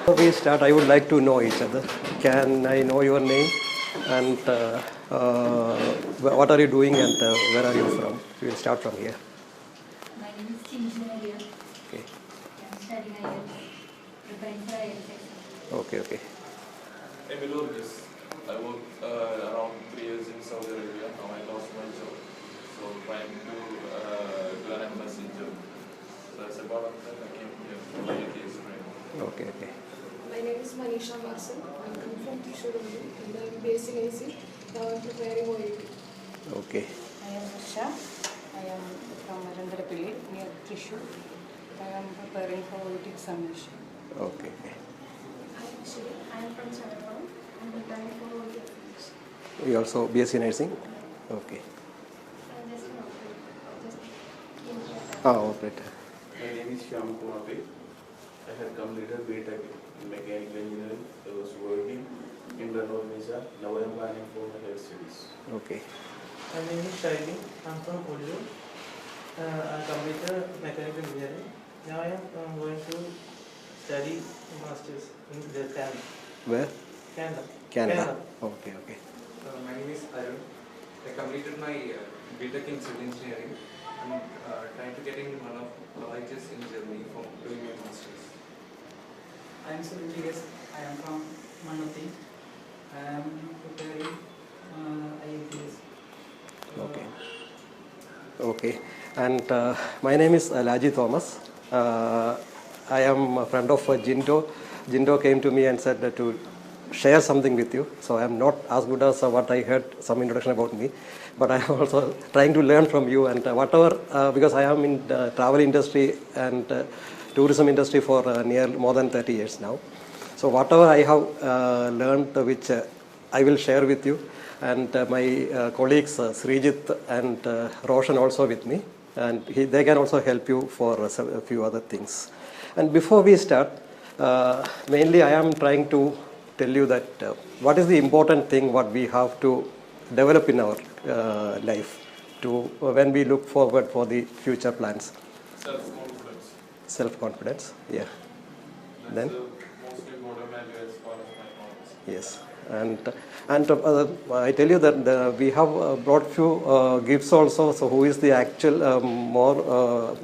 Before we start, I would like to know each other. Can I know your name and what are you doing and where are you from? We will start from here. My name is Chinchana. Okay. I'm studying IELTS, preparing for IELTS exam. Okay. Emilio Reyes. I worked around 3 years in Saudi Arabia. Now I lost my job. So trying to do an MS in Germany. So that's about it. I came here for like 8 years training. Okay. My name is Manisha Marcel. I'm coming from Thrissur only, and I'm based in AC. Now I'm preparing OET. Okay. I am Harsha. I am from Marandarapalli near Thrissur. I am preparing for OET examination. Okay. Hi, Shri. I am from Chandapur. I'm preparing for OET examination. You also BSc Nursing? Okay. I'm just an operator. Operator. My name is Shyam Kumar Bey. I have completed BTech in Mechanical Engineering. I was working in Indonesia. Now I am planning for my health studies. Okay. My name is Shaili. I'm from Urdu. I completed mechanical engineering. Now I am going to study masters in Canada. Where? Canada. Okay. My name is Arun. I completed my BTech in civil engineering. I'm trying to get in one of colleges in Germany for doing my masters. I am Surujigas. I am from Manuti. I am preparing IELTS. Okay. And my name is Laji Thomas. I am a friend of Jindo. Jindo came to me and said that to share something with you. So I am not as good as what I heard some introduction about me, but I am also trying to learn from you and whatever, because I am in the travel industry and tourism industry for more than 30 years now. So whatever I have learned, which I will share with you, and my colleagues Srijit and Roshan also with me, and they can also help you for a few other things. And before we start, mainly I am trying to tell you that what is the important thing what we have to develop in our life to when we look forward for the future plans. Self-confidence. Self-confidence, yeah. That's Then? the most important value as part of my knowledge. Yes, and I tell you that we have brought few gifts also. So who is the actual more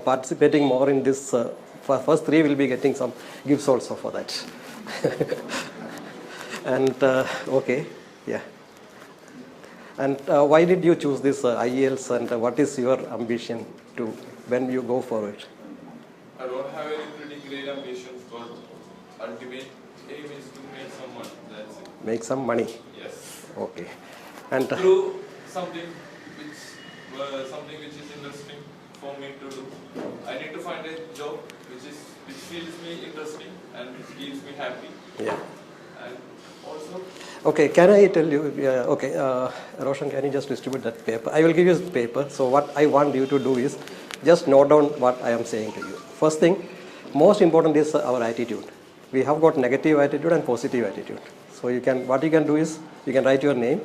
participating more in this? First three will be getting some gifts also for that. And okay, yeah. And why did you choose this IELTS, and what is your ambition to when you go for it? I don't have any pretty great ambitions, but ultimate aim is to make some money. That's it. Make some money. Yes. Okay. And Through something which is interesting for me to do. I need to find a job which feels me interesting and which keeps me happy. yeah. And also, Okay, can I tell you? Okay, Roshan, can you just distribute that paper? I will give you paper. So what I want you to do is just note down what I am saying to you. First thing, most important is our attitude. We have got negative attitude and positive attitude. So what you can do is you can write your name,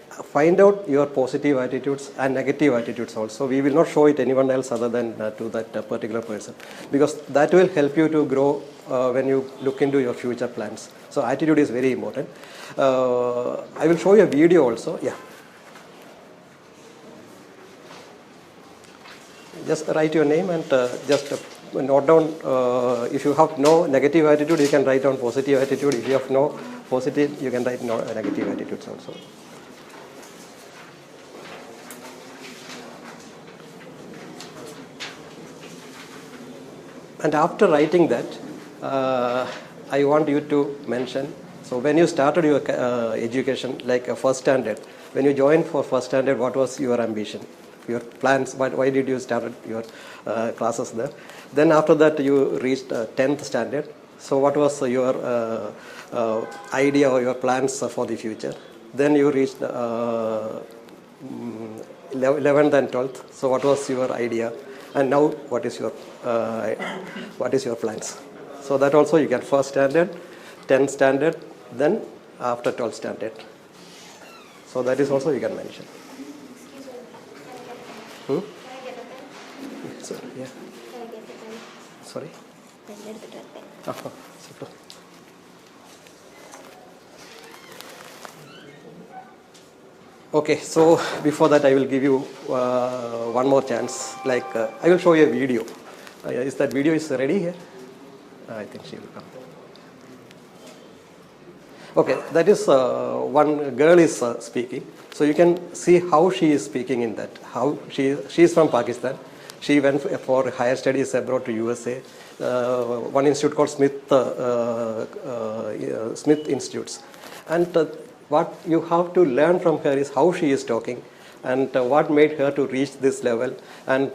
find out your positive attitudes and negative attitudes also. We will not show it anyone else other than to that particular person, because that will help you to grow when you look into your future plans. So attitude is very important. I will show you a video also. Yeah. Just write your name and just note down. If you have no negative attitude, you can write down positive attitude. If you have no positive, you can write no negative attitudes also. And after writing that, I want you to mention, so when you started your education, like first standard, when you joined for first standard, what was your ambition, your plans, why did you start your classes there? Then after that, you reached 10th standard. So what was your idea or your plans for the future? Then you reached 11th and 12th. So what was your idea? And now what is your plans? So that also you get first standard, 10th standard, then after 12th standard. So that is also you can mention. Excuse me. Can I get a pen? So, yeah. Can I get a pen? Sorry. Can I get a pen? Super. Okay, so before that I will give you one more chance. Like I will show you a video. Is that video is ready here? I think she will come. Okay, that is one girl is speaking. So you can see how she is speaking in that. How she is from Pakistan. She went for higher studies abroad to USA. One institute called Smith Institutes. And what you have to learn from her is how she is talking and what made her to reach this level. And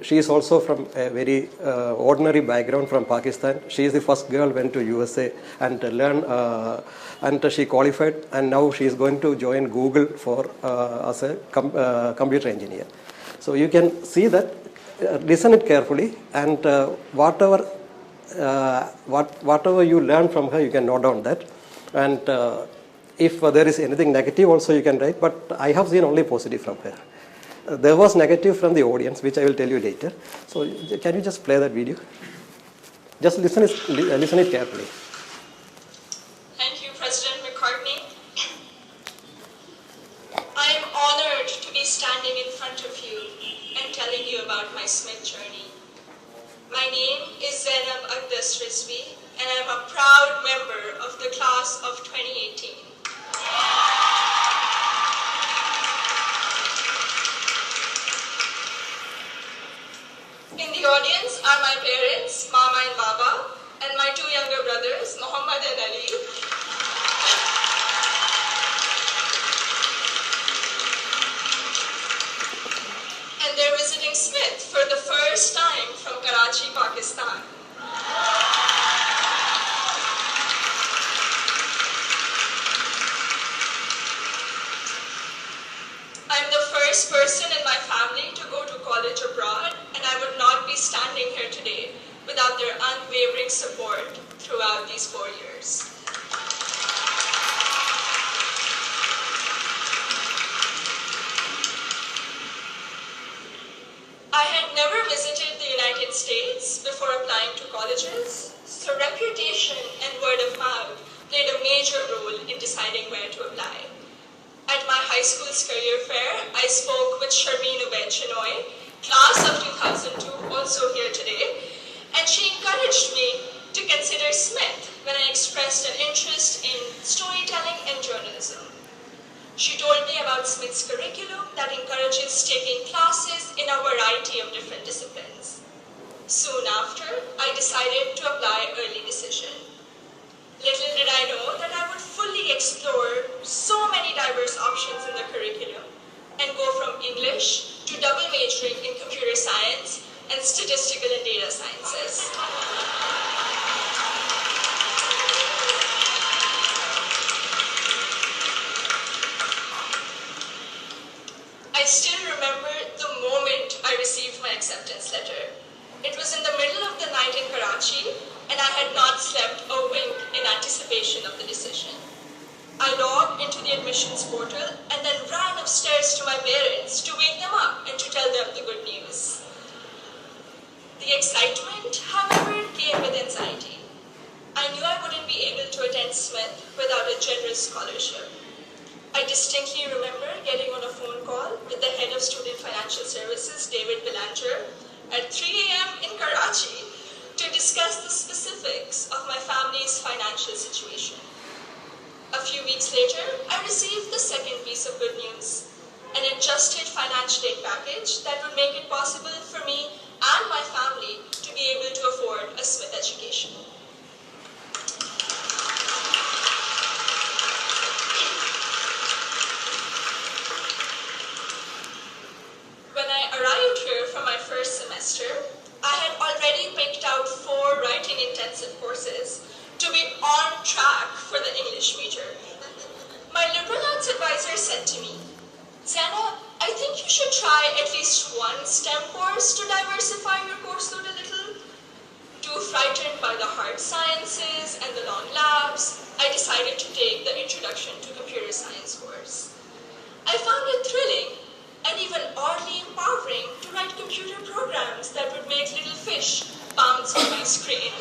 she is also from a very ordinary background from Pakistan. She is the first girl went to USA and learn, and she qualified, and now she is going to join Google for as a computer engineer. So you can see that, listen it carefully, and whatever you learn from her, you can note down that. And if there is anything negative also you can write, but I have seen only positive from her. There was negative from the audience, which I will tell you later. So can you just play that video? Just listen it carefully. Thank you, President McCartney. I am honored to be standing in front of you and telling you about my Smith journey. My name is Zainab Aqdas Rizvi, and I am a proud member of the class of 2018. In the audience are my parents, Mama and Baba, and my two younger brothers, Muhammad and Ali. And they're visiting Smith for the first time from Karachi, Pakistan. I'm the first person in my family to go to college abroad, and I would not be standing here today without their unwavering support throughout these 4 years. I had never visited the United States before applying to colleges, so reputation and word of mouth played a major role in deciding where to apply. At my high school's career fair, I spoke with Sharmeen Ubaid Chinoy, class of 2002, also here today, and she encouraged me to consider Smith when I expressed an interest in storytelling and journalism. She told me about Smith's curriculum that encourages taking classes in a variety of different disciplines. Soon after, I decided to apply early decision. Little did I know that I would fully explore so many diverse options in the curriculum and go from English to double majoring in computer science and statistical and data sciences. I still remember the moment I received my acceptance letter. It was in the middle of the night in Karachi, and I had not slept a wink in anticipation of the decision. I logged into the admissions portal and then ran upstairs to my parents to wake them up and to tell them the good news. The excitement, however, came with anxiety. I knew I wouldn't be able to attend Smith without a generous scholarship. I distinctly remember getting on a phone call with the head of Student Financial Services, David Belanger, at 3 a.m. in Karachi to discuss the specifics of my family's financial situation. A few weeks later, I received the second piece of good news, an adjusted financial aid package that would make it possible for me and my family to be able to afford a Smith education. When I arrived here for my first semester, I had already picked out 4 writing-intensive courses to be on track for the English major. My liberal arts advisor said to me, "Zainab, I think you should try at least one STEM course to diversify your course load a little." Too frightened by the hard sciences and the long labs, I decided to take the Introduction to Computer Science course. I found it thrilling and even oddly empowering to write computer programs that would make little fish bounce on my screen.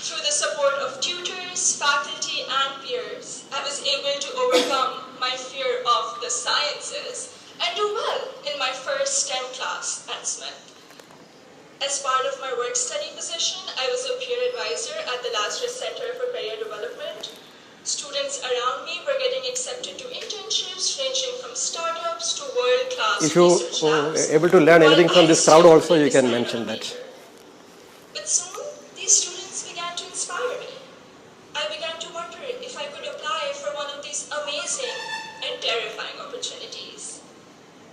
Through the support of tutors, faculty, and peers, I was able to overcome my fear of the sciences and do well in my first STEM class at Smith. As part of my work-study position, I was a peer advisor at the Lazarus Center for Career Development. Students around me were getting accepted to internships ranging from startups to world-class If you research labs. are able to learn anything from this crowd also, you can mention that. But soon, these students began to inspire me. I began to wonder if I could apply for one of these amazing and terrifying opportunities.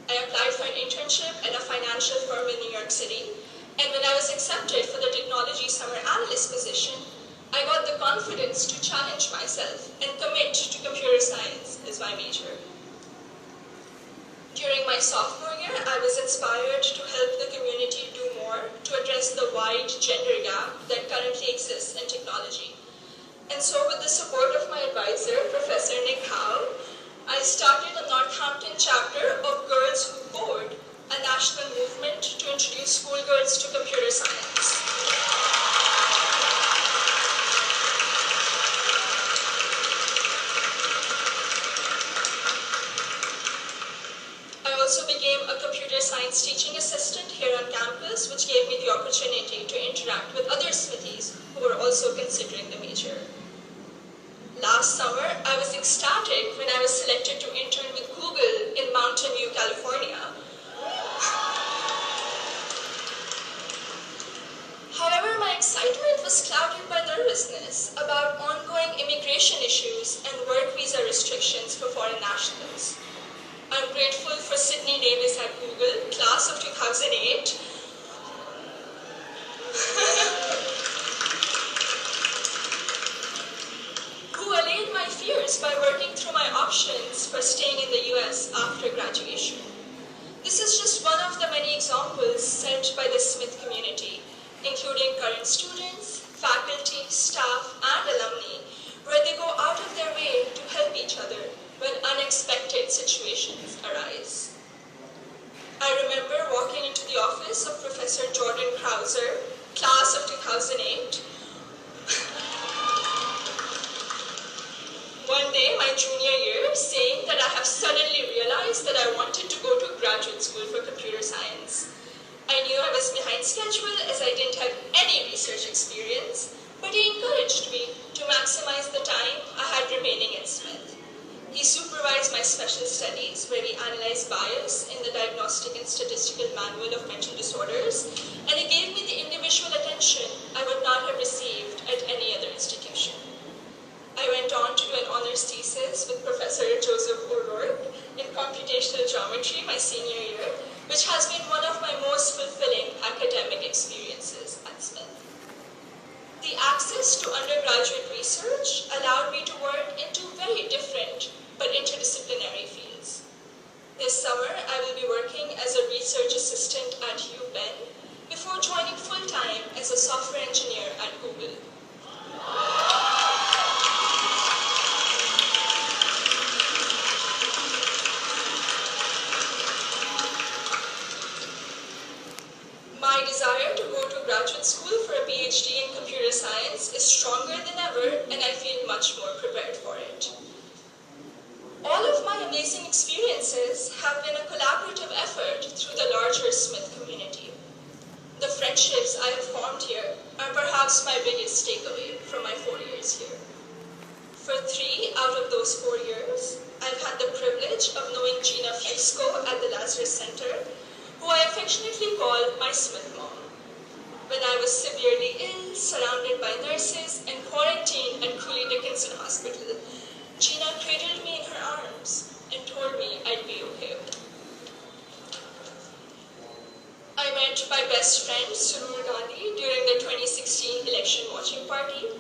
I applied for an internship at a financial firm in New York City, and when I was accepted for the technology summer analyst position, I got the confidence to challenge myself and commit to computer science as my major. During my sophomore year, I was inspired to help the community do more to address the wide gender gap that currently exists in technology. And so with the support of my advisor, Professor Nick Howe, I started a Northampton chapter of Girls Who Code, a national movement to introduce schoolgirls to computer science. I also became a computer science teaching assistant here on campus, which gave me the opportunity to interact with other Smithies who were also considering the major. Last summer, I was ecstatic when I was selected to intern with Google in Mountain View, California. However, my excitement was clouded by nervousness about ongoing immigration issues and work visa restrictions for foreign nationals. I'm grateful for Sydney Davis at Google, class of 2008. Who allayed my fears by working through my options for staying in the US after graduation. This is just one of the many examples set by the Smith community, including current students, faculty, staff, and alumni, where they go out of their way to help each other when unexpected situations arise. I remember walking into the office of Professor Jordan Krauser, class of 2008. One day, my junior year, saying that I have suddenly realized that I wanted to go to graduate school for computer science. I knew I was behind schedule as I didn't have any research experience, but he encouraged me to maximize the time I had remaining at Smith. He supervised my special studies, where we analyzed bias in the Diagnostic and Statistical Manual of Mental Disorders, and he gave me the individual attention I would not have received at any other institution. I went on to do an honors thesis with Professor Joseph O'Rourke in computational geometry my senior year, which has been one of my most fulfilling academic experiences at Smith. The access to undergraduate research allowed me to work in two very different but interdisciplinary fields. This summer, I will be working as a research assistant at UPenn before joining full-time as a software engineer at Google. My desire to go to graduate school for a PhD in computer science is stronger than ever, and I feel much more prepared for it. All of my amazing experiences have been a collaborative effort through the larger Smith community. The friendships I have formed here are perhaps my biggest takeaway from my 4 years here. For 3 out of those 4 years, I've had the privilege of knowing Gina Flexco at the Lazarus Center, who I affectionately call my Smith mom. When I was severely ill, surrounded by nurses, and quarantined at Cooley Dickinson Hospital, Gina cradled me in her arms and told me I'd be okay. I met my best friend, Surur Gandhi, during the 2016 election watching party.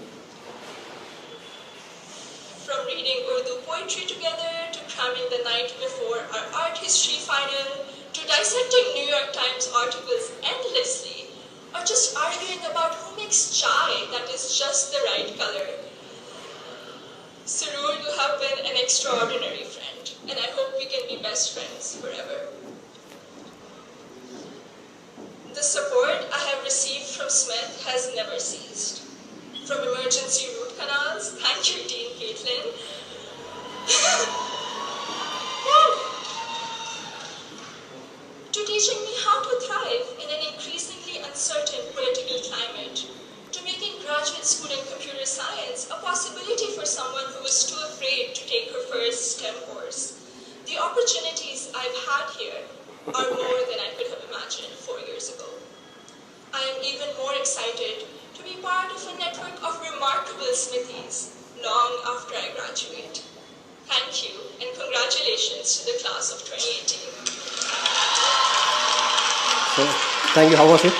From reading Urdu poetry together, to cramming the night before our art history final, to dissecting New York Times articles endlessly, or just arguing about who makes chai that is just the right color. Surur, you have been an extraordinary friend, and I hope we can be best friends forever. The support I have received from Smith has never ceased. From emergency root canals, thank you, Dean Caitlin, to teaching me how to thrive in an increasingly uncertain political climate, to making graduate school in computer science a possibility for someone who was too afraid to take her first STEM course. The opportunities I've had here are more than I could have imagined 4 years ago. I am even more excited to be part of a network of remarkable Smithies long after I graduate. Thank you and congratulations to the class of 2018. So, thank you. How was it?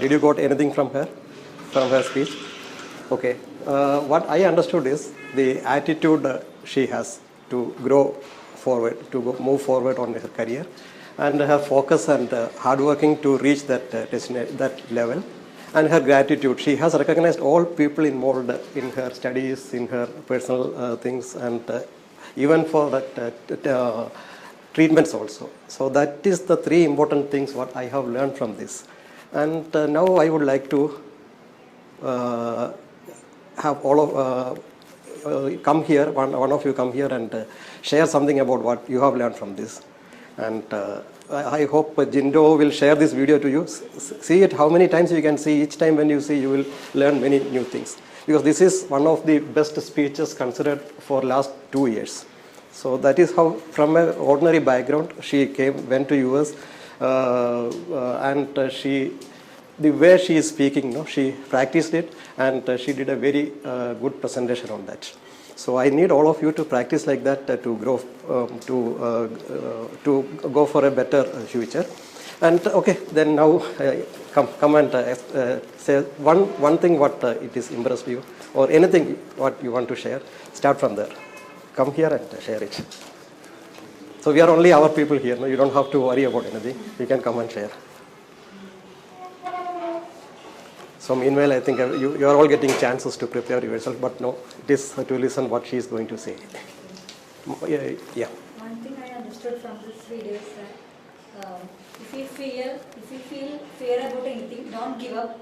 Did you got anything from her speech? Okay. What I understood is the attitude she has to grow forward, to move forward on her career, and her focus and hard working to reach that level, and her gratitude. She has recognized all people involved in her studies, in her personal things, and even for that treatments also. So that is the three important things what I have learned from this. And now I would like to have all of come here, one of you come here and share something about what you have learned from this. And I hope Jindo will share this video to you. See it how many times you can see. Each time when you see, you will learn many new things. Because this is one of the best speeches considered for last 2 years. So that is how, from an ordinary background, she went to US, and the way she is speaking, she practiced it, and she did a very good presentation on that. So I need all of you to practice like that to grow, to go for a better future. And okay, then now come and say one thing what it is impressed you, or anything what you want to share. Start from there. Come here and share it. So we are only our people here. No, you don't have to worry about anything. You can come and share. So meanwhile, I think you are all getting chances to prepare yourself, but no, it is to listen what she is going to say. Yeah. One thing I understood from this video is that if you feel fear about anything, don't give up.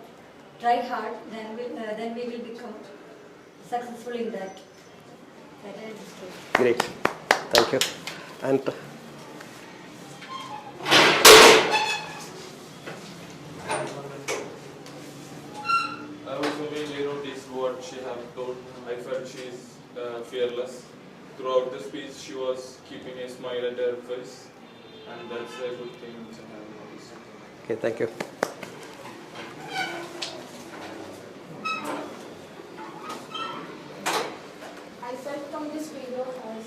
Try hard, then we will become successful in that. That I understood. Great. Thank you. And I also mainly noticed what she have told. I felt she is fearless. Throughout the speech, she was keeping a smile at her face, and that's a good thing which I have noticed. okay, thank you. I felt from this video as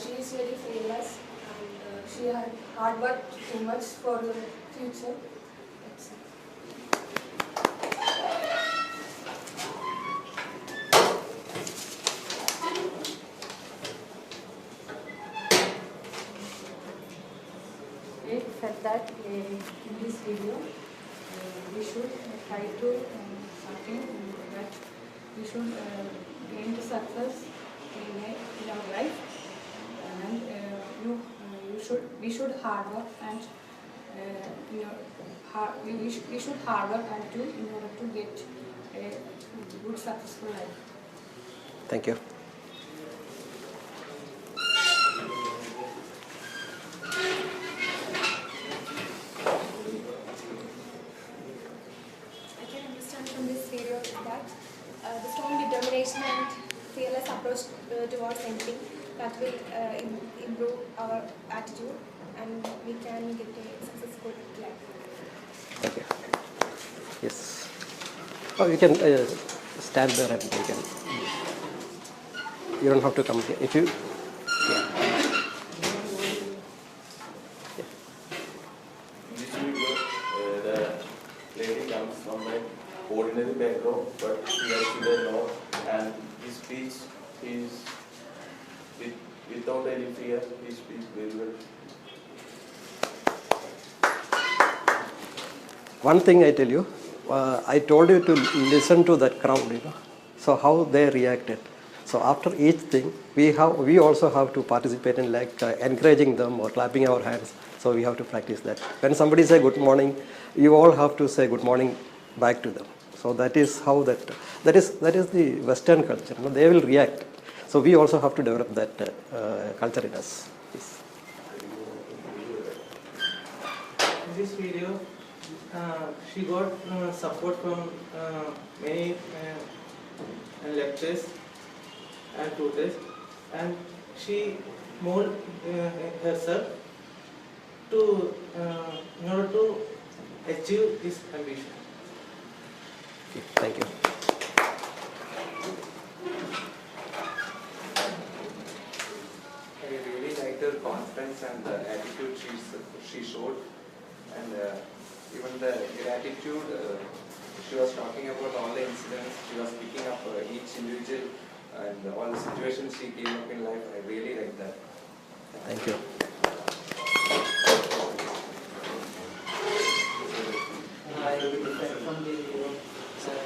she is very fearless and she had hard worked too much for the future. That's it. I felt that in this video we should try to something that we should gain the success in our life, and we should hard work and we should hard work and do in order to get a good successful life. Thank you. I can understand from this video that the strong determination and fearless approach towards anything that will improve our attitude and we can get a successful life. Thank you. Yes. Oh, you can stand there and you can. You don't have to come here. If you. In this video, the lady comes from an ordinary background, but she actually know, and his speech is without any fear. He speaks very well. One thing I tell you, I told you to listen to that crowd, so how they reacted. So after each thing, we also have to participate in encouraging them or clapping our hands. So we have to practice that. When somebody say good morning, you all have to say good morning back to them. So that is how that is the Western culture. They will react. So we also have to develop that culture in us. Yes. In this video, she got support from many lectures and tutors, and she molded herself to in order to achieve this ambition. Okay, thank you. I really liked her confidence and the attitude she showed, and even the gratitude. She was talking about all the incidents. She was picking up each individual and all the situations she came up in life. I really liked that. Thank you. I felt from the video, I felt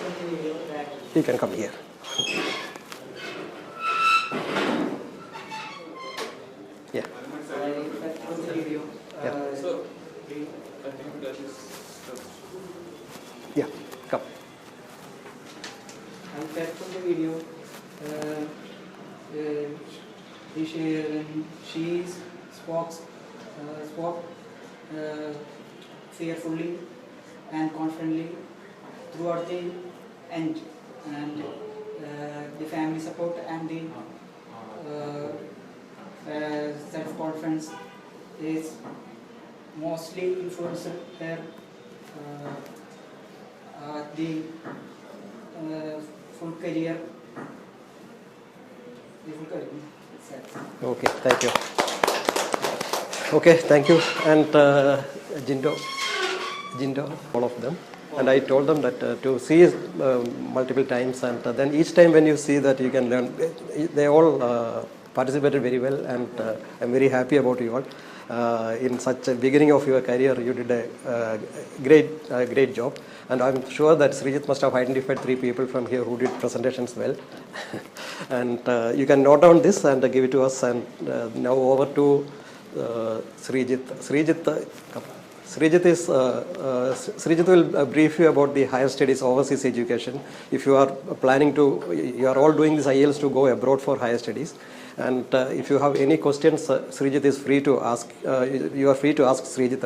from the video that You can come here. Yeah. I felt from the video. Yeah. So, I think that is Yeah, come. I felt from the video. She spoke fearfully and confidently throughout the end, and the family support and the self-confidence is mostly influenced her the full career. Okay, thank you. Okay, thank you. And Jindo, all of them. And I told them that to see multiple times, and then each time when you see that you can learn, they all participated very well, and I'm very happy about you all. In such a beginning of your career, you did a great job. And I'm sure that Srijit must have identified 3 people from here who did presentations well. And you can note down this and give it to us. And now over to Srijit. Srijit will brief you about the higher studies overseas education. If you are planning to, you are all doing this IELTS to go abroad for higher studies. And if you have any questions, Srijit is free to ask. You are free to ask Srijit